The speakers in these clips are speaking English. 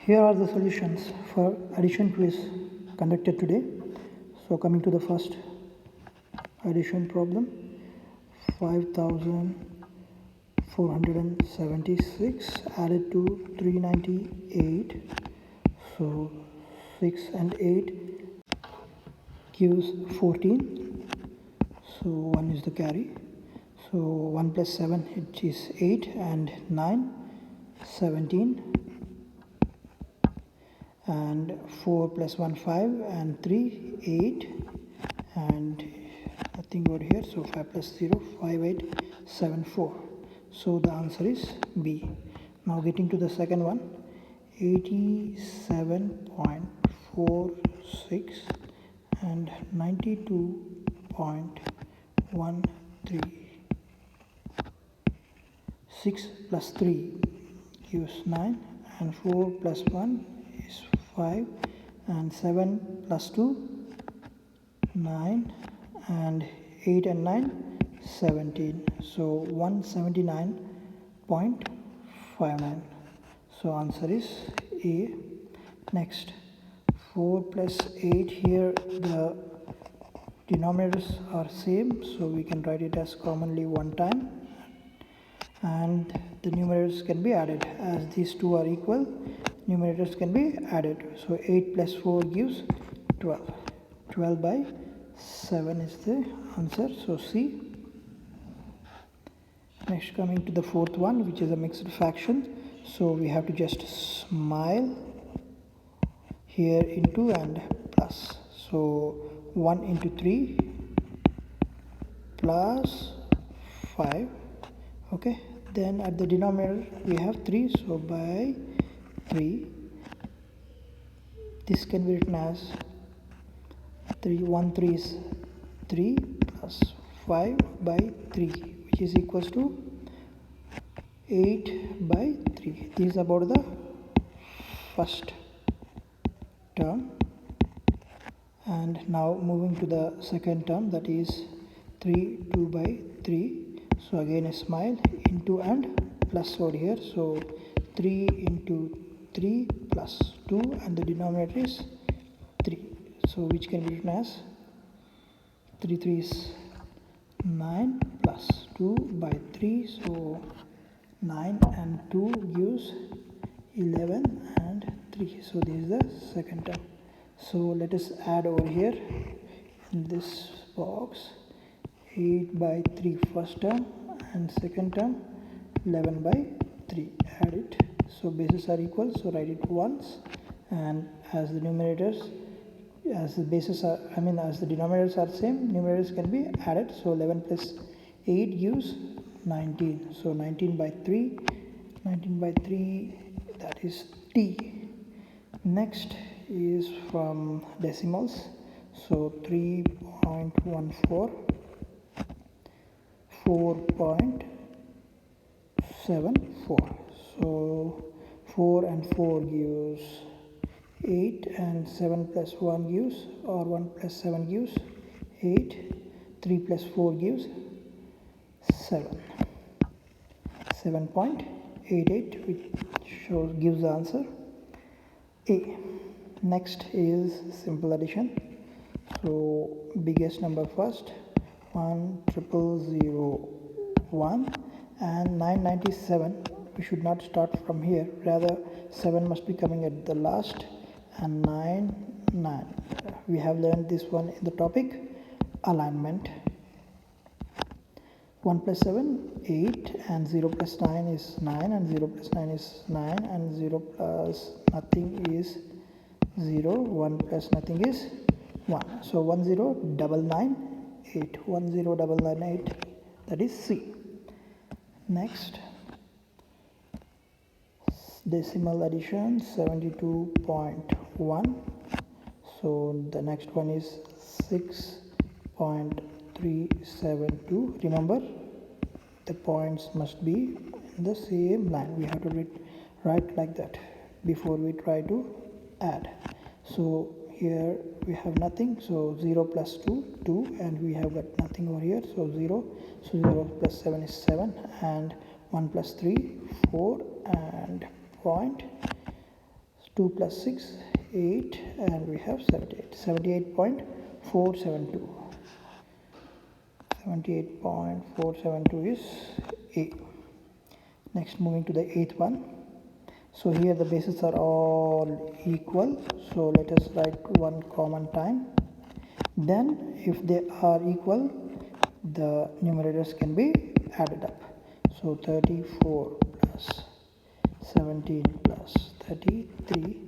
Here are the solutions for addition quiz conducted today. So coming to the first addition problem, 5476 added to 398. So 6 and 8 gives 14. So 1 is the carry. So 1 plus 7, which is 8, and 9, 17. And 4 plus 1, 5, and 3, 8, and nothing over here, so 5 plus 0, 5, 8, 7, 4. So the answer is B. Now getting to the second one, 87.46 and 92.13. 6 plus 3 gives 9, and 4 plus 1 is 5, and 7 plus 2, 9, and 8 and 9, 17. So 179.59. So answer is A. Next, 4 plus 8, here the denominators are same, so we can write it as commonly one time, and the numerators can be added. As these two are equal, numerators can be added. So 8 plus 4 gives 12. 12 by 7 is the answer, so C. Next, coming to the fourth one, which is a mixed fraction. So we have to just smile here into and plus. So 1 into 3 plus 5. Okay, then at the denominator we have 3, so by 3. This can be written as 3, 1 3 is 3 plus 5 by 3, which is equals to 8 by 3. This is about the first term. And now moving to the second term, that is 3 2 by 3. So again a smile, into and plus over here, so 3 into 3 plus 2, and the denominator is 3, so which can be written as 3 3 is 9 plus 2 by 3, so 9 and 2 gives 11 and 3. So this is the second term. So let us add over here in this box 8 by 3 first term, and second term 11 by 3. Add it. So bases are equal, so write it once, and as the numerators, as the bases are, as the denominators are same, numerators can be added. So 11 plus 8 gives 19. So 19 by 3, 19 by 3, that is T. Next is from decimals. So 3.14, 4.74. So 4 and 4 gives 8, and 7 plus 1 gives, or 1 plus 7 gives 8. 3 plus 4 gives 7. 7.88, which gives the answer A. Next is simple addition. So biggest number first, 1,001 and 997. We should not start from here, rather 7 must be coming at the last, and 9. We have learned this one in the topic alignment. 1 plus 7, 8, and 0 plus 9 is 9, and 0 plus 9 is 9, and 0 plus nothing is 0, 1 plus nothing is 1. So 10,998, 10,998, that is C. Next, decimal addition, 72.1. So the next one is 6.372. Remember, the points must be in the same line. We have to write like that before we try to add. So here we have nothing, so 0 plus 2, 2, and we have got nothing over here, so 0. So 0 plus 7 is 7, and 1 plus 3, 4, and point 2 plus 6 8 and we have 78.472. 78.472 is A. Next, moving to the eighth one. So here the bases are all equal, so let us write one common time. Then if they are equal, the numerators can be added up. So 34 plus 17 plus 33,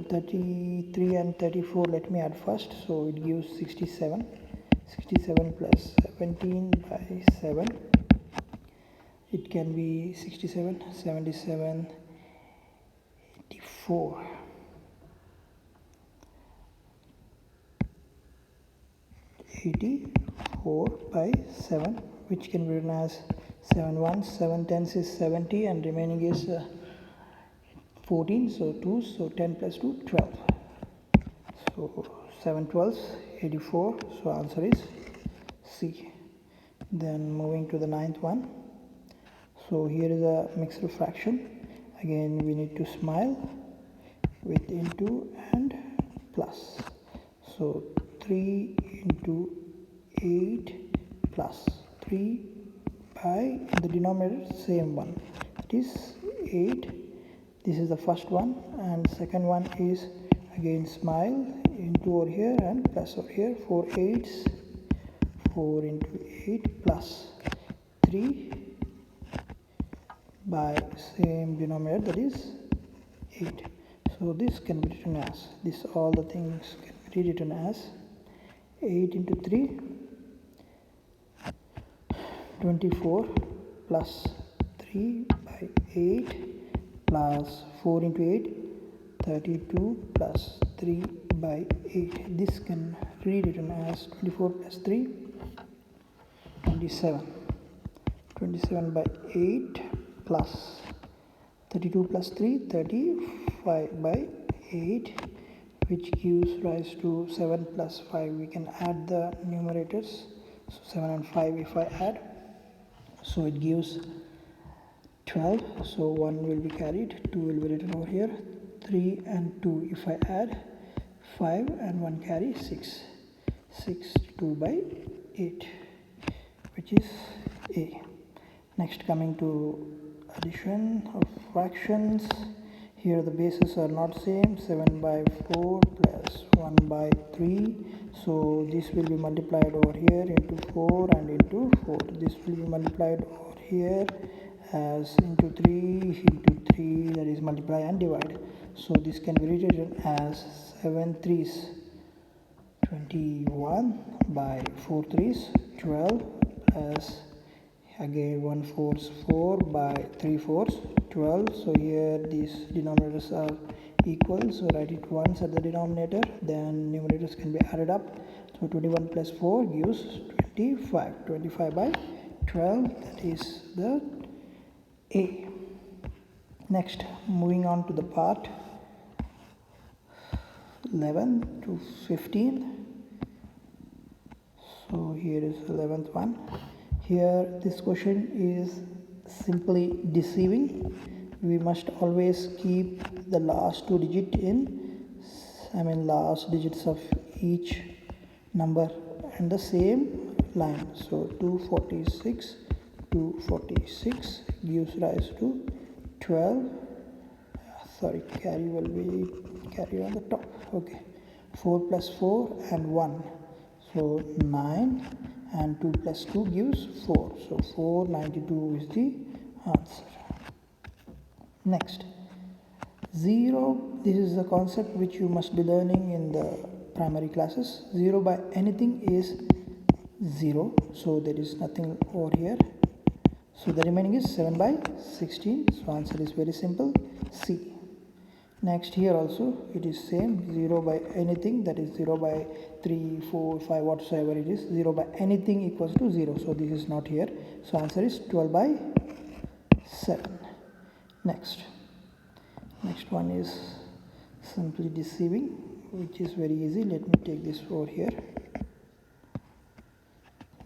33 and 34, let me add first, so it gives 67. 67 plus 17 by 7, it can be 67, 77, 84. 84 by 7, which can be written as 7 1, 7 tens is 70 and remaining is 14, so 2, so 10 plus 2, 12. So 7 12s, 84, so answer is C. Then moving to the ninth one. So here is a mixed fraction. Again we need to smile with into and plus. So 3 into 8 plus 3 by the denominator same one, that is 8. This is the first one, and second one is again smile into over here and plus over here. 4 8s, 4 into 8 plus 3 by same denominator, that is 8. So this can be written as, this all the things can be rewritten as 8 into 3, 24 plus 3 by 8 plus 4 into 8, 32 plus 3 by 8. This can be rewritten as 24 plus 3, 27. 27 by 8 plus 32 plus 3, 35 by 8, which gives rise to 7 plus 5. We can add the numerators, so 7 and 5 if I add, so it gives 12, so 1 will be carried, 2 will be written over here, 3 and 2 if I add, 5 and 1 carry, 6, 2 by 8, which is A. Next, coming to addition of fractions. Here the bases are not same, 7 by 4 plus 1 by 3, so this will be multiplied over here into 4 and into 4. This will be multiplied over here as into 3 into 3, that is multiply and divide. So this can be written as 7 3s 21 by 4 3s 12 plus again 1 4s 4 by 3 4s 12. So here these denominators are equal, so write it once at the denominator, then numerators can be added up. So 21 plus 4 gives 25. 25 by 12, that is the A. Next, moving on to the part 11 to 15. So here is 11th one. Here this question is simply deceiving. We must always keep the last two digits last digits of each number and the same line. So 246 gives rise to 12. Sorry, carry will be carry on the top. Okay, 4 plus 4 and 1, so 9, and 2 plus 2 gives 4, so 492 is the answer. Next, 0. This is the concept which you must be learning in the primary classes. 0 by anything is 0, so there is nothing over here. So the remaining is 7 by 16. So answer is very simple, C. Next, here also it is same, 0 by anything, that is 0 by 3 4 5 whatsoever it is, 0 by anything equals to 0, so this is not here, so answer is 12 by 7. Next one is simply deceiving, which is very easy. Let me take this over here.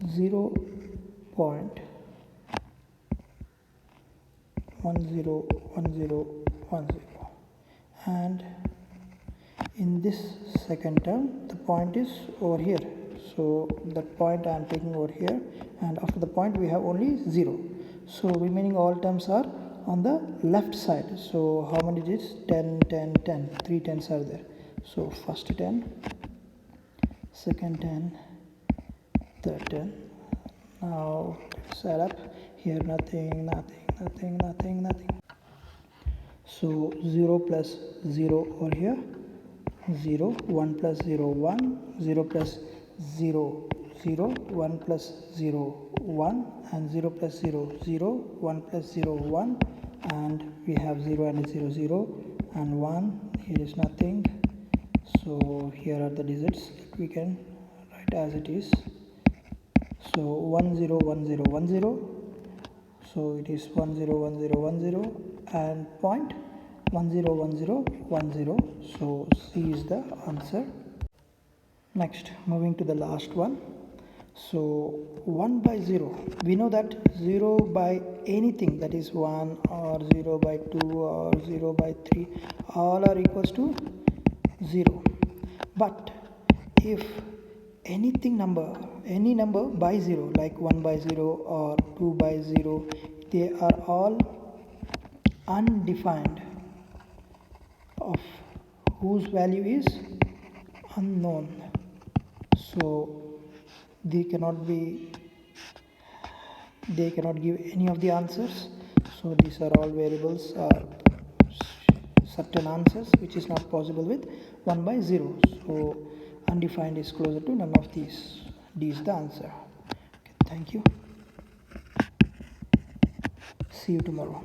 0.101010, and in this second term the point is over here, so that point I am taking over here, and after the point we have only 0, so remaining all terms are on the left side. So how many digits? 10, 10, 10, 3 tens are there. So first 10, second 10, third 10. Now let's add up. Here nothing, nothing, nothing, nothing, nothing. So 0 plus 0 over here, 0, 1 plus 0, 1, 0 plus 0, 0, 1 plus 0, 1, and 0 plus 0, 0, 1 plus 0, 1, and we have 0 and 0, 0, and 1, here is nothing. So here are the digits that we can write as it is. So 1 0 1 0 1 0, so it is 1 0 1 0 1 0, and point 1 0 1 0 1 0, so C is the answer. Next, moving to the last one. So 1 by 0, we know that 0 by anything, that is 1 or 0 by 2 or 0 by 3, all are equals to 0. But if anything number, any number by 0, like 1 by 0 or 2 by 0, they are all undefined, of whose value is unknown, so they cannot give any of the answers. So these are all variables or certain answers which is not possible with 1 by 0. So undefined is closer to none of these. D is the answer. Okay, thank you. See you tomorrow.